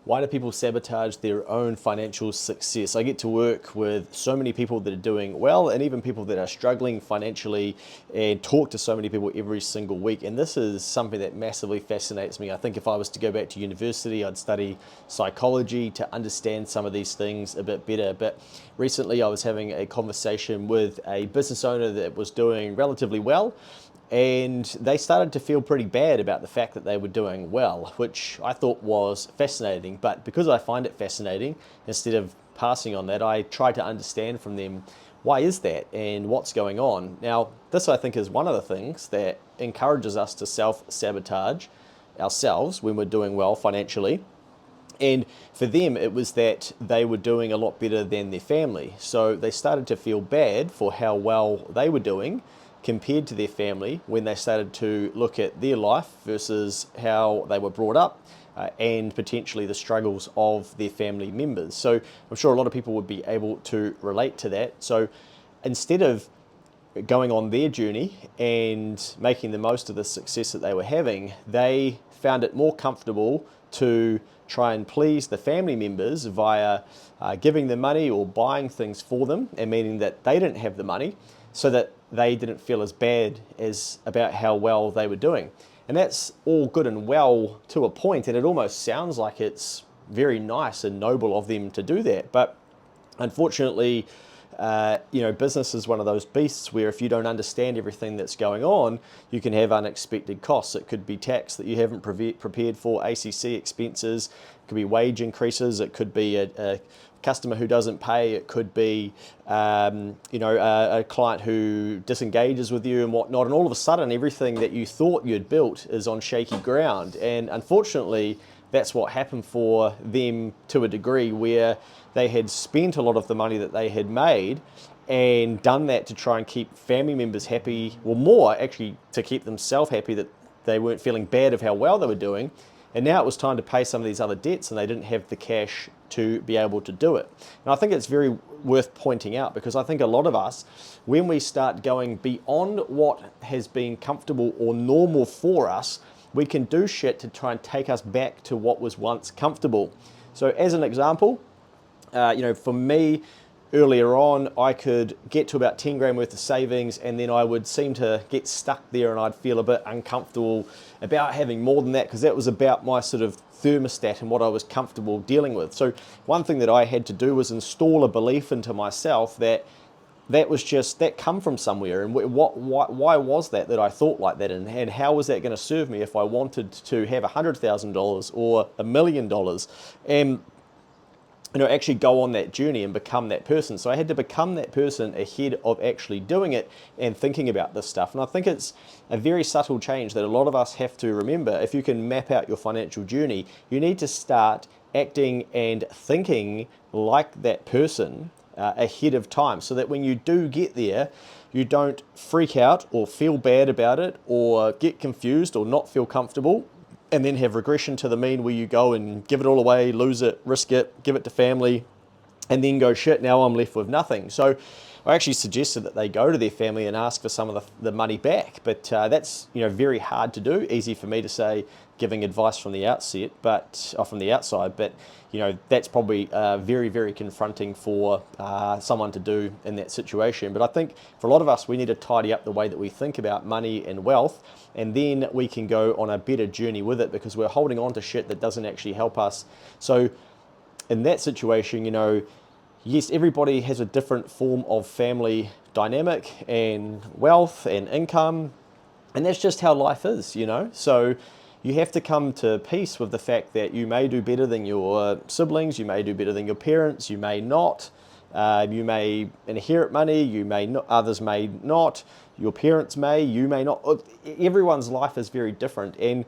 Why do people sabotage their own financial success? I get to work with so many people that are doing well and even people that are struggling financially and talk to so many people every single week. And this is something that massively fascinates me. I think if I was to go back to university, I'd study psychology to understand some of these things a bit better. But recently I was having a conversation with a business owner that was doing relatively well, and they started to feel pretty bad about the fact that they were doing well, which I thought was fascinating. But because I find it fascinating, instead of passing on that, I try to understand from them, why is that and what's going on. Now, this I think is one of the things that encourages us to self-sabotage ourselves when we're doing well financially. And for them, it was that they were doing a lot better than their family. So they started to feel bad for how well they were doing compared to their family when they started to look at their life versus how they were brought up, and potentially the struggles of their family members. So I'm sure a lot of people would be able to relate to that. So instead of going on their journey and making the most of the success that they were having, they found it more comfortable to try and please the family members via giving them money or buying things for them, and meaning that they didn't have the money, so that they didn't feel as bad as about how well they were doing. And that's all good and well to a point, and it almost sounds like it's very nice and noble of them to do that. But unfortunately, business is one of those beasts where if you don't understand everything that's going on, you can have unexpected costs. It could be tax that you haven't prepared for, ACC expenses, it could be wage increases, it could be a customer who doesn't pay, it could be a client who disengages with you and whatnot, and all of a sudden everything that you thought you'd built is on shaky ground. And unfortunately, that's what happened for them to a degree, where they had spent a lot of the money that they had made and done that to try and keep family members happy, or more actually to keep themselves happy that they weren't feeling bad of how well they were doing. And now it was time to pay some of these other debts, and they didn't have the cash to be able to do it. And I think it's very worth pointing out, because I think a lot of us, when we start going beyond what has been comfortable or normal for us, we can do shit to try and take us back to what was once comfortable. So as an example, for me, earlier on, I could get to about 10 grand worth of savings, and then I would seem to get stuck there and I'd feel a bit uncomfortable about having more than that, because that was about my sort of thermostat and what I was comfortable dealing with. So one thing that I had to do was install a belief into myself that come from somewhere, and why was that I thought like that, and how was that going to serve me if I wanted to have $100,000 or $1 million, and actually go on that journey and become that person. So I had to become that person ahead of actually doing it and thinking about this stuff. And I think it's a very subtle change that a lot of us have to remember. If you can map out your financial journey, you need to start acting and thinking like that person ahead of time, so that when you do get there, you don't freak out or feel bad about it or get confused or not feel comfortable, and then have regression to the mean where you go and give it all away, lose it, risk it, give it to family, and then go, shit, now I'm left with nothing. So I actually suggested that they go to their family and ask for some of the money back, but that's very hard to do. Easy for me to say, giving advice from the outset, from the outside, but that's probably very, very confronting for someone to do in that situation. But I think for a lot of us, we need to tidy up the way that we think about money and wealth, and then we can go on a better journey with it, because we're holding on to shit that doesn't actually help us. So in that situation, yes, everybody has a different form of family dynamic and wealth and income, and that's just how life is, So you have to come to peace with the fact that you may do better than your siblings, you may do better than your parents, you may not. You may inherit money, you may not, others may not, your parents may, you may not. Everyone's life is very different, and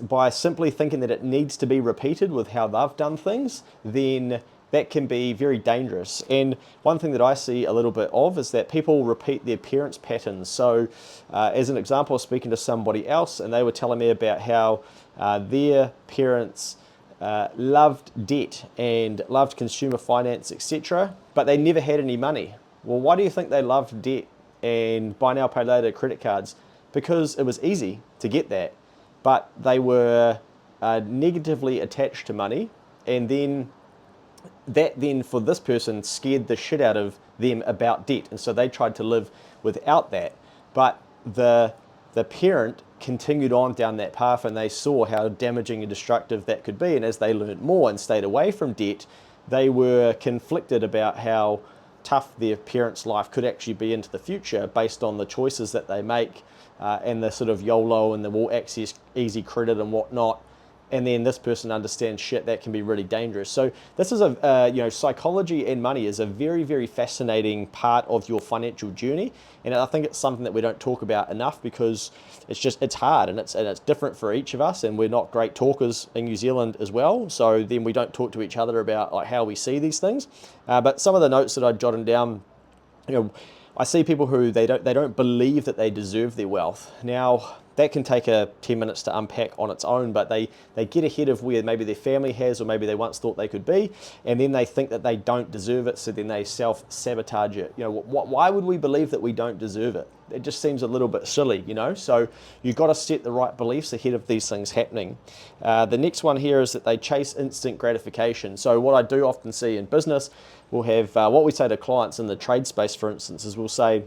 by simply thinking that it needs to be repeated with how they've done things, then that can be very dangerous. And one thing that I see a little bit of is that people repeat their parents' patterns. So as an example, I was speaking to somebody else, and they were telling me about how their parents loved debt and loved consumer finance, etc., but they never had any money. Well, why do you think they loved debt and buy now, pay later credit cards? Because it was easy to get that, but they were negatively attached to money, and then that then for this person scared the shit out of them about debt, and so they tried to live without that. But the parent continued on down that path, and they saw how damaging and destructive that could be. And as they learned more and stayed away from debt, they were conflicted about how tough their parents' life could actually be into the future based on the choices that they make, and the sort of YOLO and the will access easy credit and whatnot. And then this person understands shit that can be really dangerous. So this is psychology and money is a very, very fascinating part of your financial journey, and I think it's something that we don't talk about enough because it's hard and it's different for each of us, and we're not great talkers in New Zealand as well. So then we don't talk to each other about like how we see these things. But some of the notes that I'd jotted down, I see people who they don't believe that they deserve their wealth. Now, that can take 10 minutes to unpack on its own, but they get ahead of where maybe their family has, or maybe they once thought they could be, and then they think that they don't deserve it, so then they self-sabotage it. Why would we believe that we don't deserve it? It just seems a little bit silly, So you've got to set the right beliefs ahead of these things happening. The next one here is that they chase instant gratification. So what I do often see in business, we'll have what we say to clients in the trade space, for instance, is we'll say,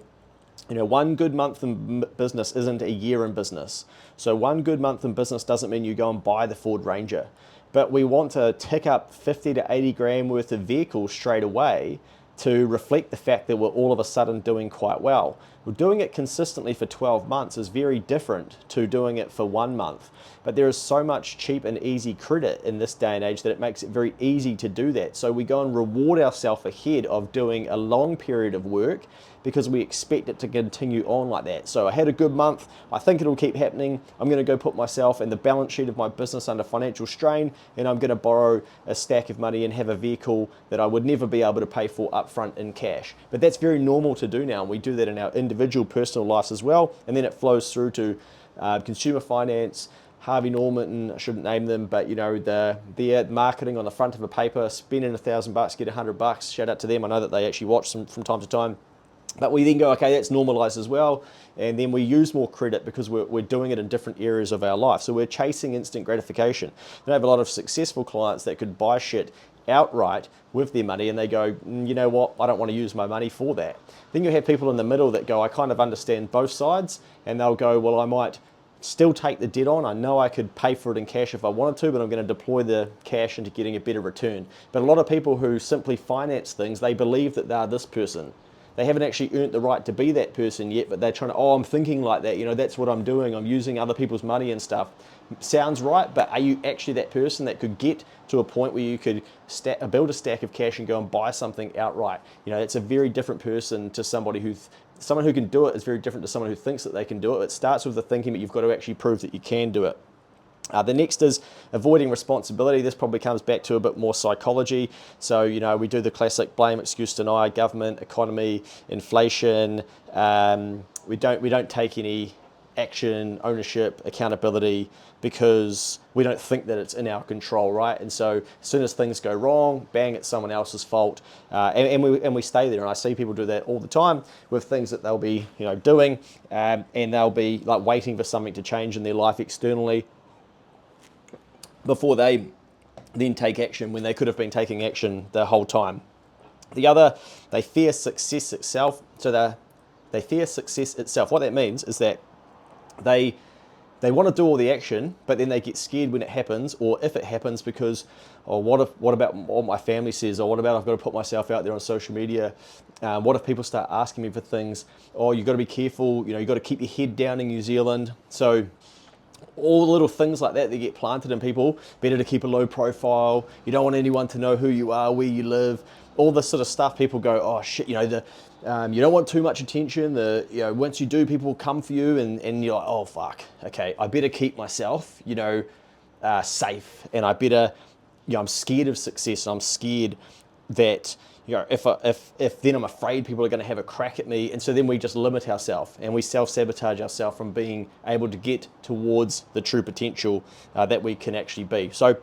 one good month in business isn't a year in business. So one good month in business doesn't mean you go and buy the Ford Ranger. But we want to tick up 50 to 80 grand worth of vehicles straight away to reflect the fact that we're all of a sudden doing quite well. Well, doing it consistently for 12 months is very different to doing it for 1 month. But there is so much cheap and easy credit in this day and age that it makes it very easy to do that. So we go and reward ourselves ahead of doing a long period of work because we expect it to continue on like that. So I had a good month, I think it'll keep happening, I'm going to go put myself and the balance sheet of my business under financial strain, and I'm going to borrow a stack of money and have a vehicle that I would never be able to pay for upfront in cash. But that's very normal to do now, and we do that in our individual personal lives as well, and then it flows through to consumer finance. Harvey Norman, I shouldn't name them, but the marketing on the front of a paper, spending $1,000, get $100. Shout out to them. I know that they actually watch them from time to time. But we then go, okay, that's normalized as well. And then we use more credit because we're doing it in different areas of our life. So we're chasing instant gratification. I have a lot of successful clients that could buy shit outright with their money, and they go, you know what, I don't want to use my money for that. Then you have people in the middle that go, I kind of understand both sides, and they'll go, well, I might still take the debt on. I know I could pay for it in cash if I wanted to, but I'm going to deploy the cash into getting a better return. But a lot of people who simply finance things, they believe that they're this person. They haven't actually earned the right to be that person yet, but they're trying to, I'm thinking like that, that's what I'm doing. I'm using other people's money and stuff. Sounds right, but are you actually that person that could get to a point where you could build a stack of cash and go and buy something outright? It's a very different person to someone who can do it is very different to someone who thinks that they can do it. It starts with the thinking, but you've got to actually prove that you can do it. The next is avoiding responsibility. This probably comes back to a bit more psychology. So, we do the classic blame, excuse, deny, government, economy, inflation. We don't take any action, ownership, accountability, because we don't think that it's in our control, right? And so as soon as things go wrong, bang, it's someone else's fault, and we stay there. And I see people do that all the time with things that they'll be doing, and they'll be like waiting for something to change in their life externally before they then take action when they could have been taking action the whole time. The other, they fear success itself. So they fear success itself. What that means is that they want to do all the action, but then they get scared when it happens, or if it happens, because, what about what my family says, or what about I've got to put myself out there on social media? What if people start asking me for things? You've got to be careful. You've got to keep your head down in New Zealand. So all the little things like that get planted in people. Better to keep a low profile. You don't want anyone to know who you are, where you live, all this sort of stuff. People go, oh shit, you don't want too much attention. Once you do, people will come for you, and you're like, oh fuck, okay, I better keep myself, safe, and I better, I'm scared of success, and I'm scared that, if then I'm afraid people are going to have a crack at me, and so then we just limit ourselves and we self-sabotage ourselves from being able to get towards the true potential that we can actually be. So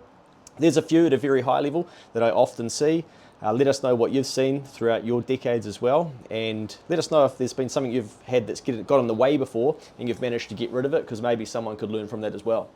there's a few at a very high level that I often see. Let us know what you've seen throughout your decades as well, and let us know if there's been something you've had that's got in the way before and you've managed to get rid of it, because maybe someone could learn from that as well.